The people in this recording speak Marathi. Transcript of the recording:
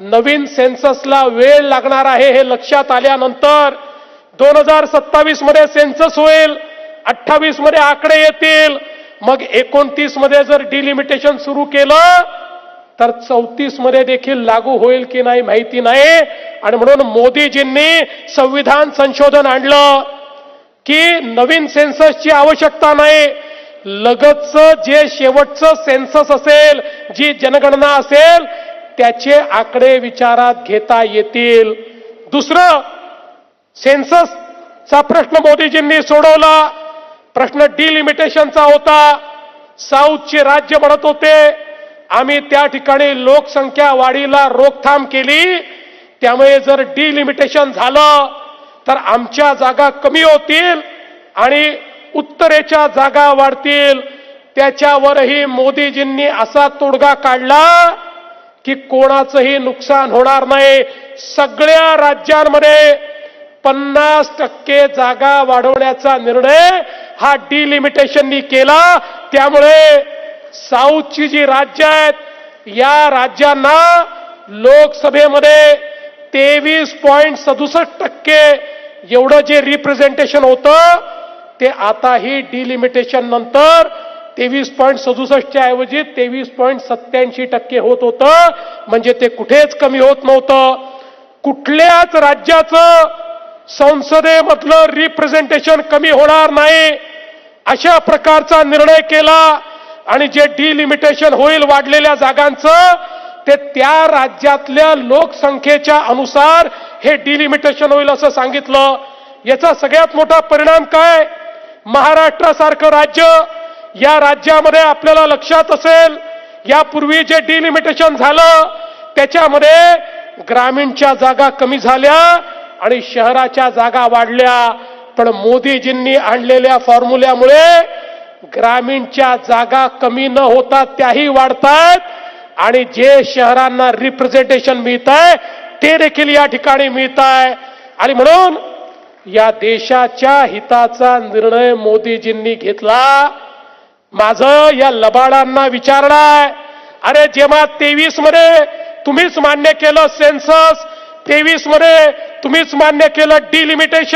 नवीन सेन्ससला वेळ लागणार आहे हे लक्षात आल्यानंतर 2027 मध्ये सेन्सस होईल, 28 मध्ये आकडे येतील, मग 29 मध्ये जर डिलिमिटेशन सुरू केलं तर 34 मध्ये देखील लागू होईल की नाही माहिती नाही. आणि म्हणून मोदीजींनी संविधान संशोधन आणलं की नवीन सेन्ससची आवश्यकता नाही, लगतचं जे शेवटचं सेन्सस असेल, जी जनगणना असेल त्याचे आकडे विचारात घेता येतील. दुसरं, सेन्ससचा प्रश्न मोदीजींनी सोडवला. प्रश्न डिलिमिटेशनचा होता. साऊथचे राज्य म्हणत होते आम्ही त्या ठिकाणी लोकसंख्या वाढीला रोकथाम केली, त्यामुळे जर डिलिमिटेशन झालं तर आमच्या जागा कमी होतील आणि उत्तरेच्या जागा वाढतील. त्याच्यावरही मोदीजींनी असा तोडगा काढला की कोणाचंही नुकसान होणार नाही. सगळ्या राज्यांमध्ये 50% जागा वाढवण्याचा निर्णय हा डिलिमिटेशननी केला. त्यामुळे साऊथची जी राज्य आहेत या राज्यांना लोकसभेमध्ये 23.67% एवढं जे रिप्रेझेंटेशन होतं ते आताही डिलिमिटेशन नंतर 23.67 च्या ऐवजी 23.87% होत होतं. म्हणजे ते कुठेच कमी होत नव्हतं. कुठल्याच राज्याचं संसदेमधलं रिप्रेझेंटेशन कमी होणार नाही अशा प्रकारचा निर्णय केला. आणि जे डिलिमिटेशन होईल वाढलेल्या जागांचं ते त्या राज्यातल्या लोकसंख्येच्या अनुसार हे डिलिमिटेशन होईल असं सांगितलं. याचा सगळ्यात मोठा परिणाम काय? महाराष्ट्रासारखं राज्य, या राज्यामध्ये आपल्याला लक्षात असेल यापूर्वी जे डिलिमिटेशन झालं त्याच्यामध्ये ग्रामीणच्या जागा कमी झाल्या आणि शहराच्या जागा वाढल्या. पण मोदीजींनी आणलेल्या फॉर्म्युल्यामुळे ग्रामीणच्या जागा कमी न होता त्याही वाढतात आणि जे शहरांना रिप्रेझेंटेशन मिळत आहे ते देखील या ठिकाणी मिळत आहे. आणि म्हणून या देशाच्या हिताचा निर्णय मोदीजींनी घेतला. माझं या लबाडांना विचारणं आहे, अरे जेव्हा 23 मध्ये तुम्हीच मान्य केलं सेन्सस, 23 मध्ये तुम्हीच मान्य केलं डिलिमिटेशन,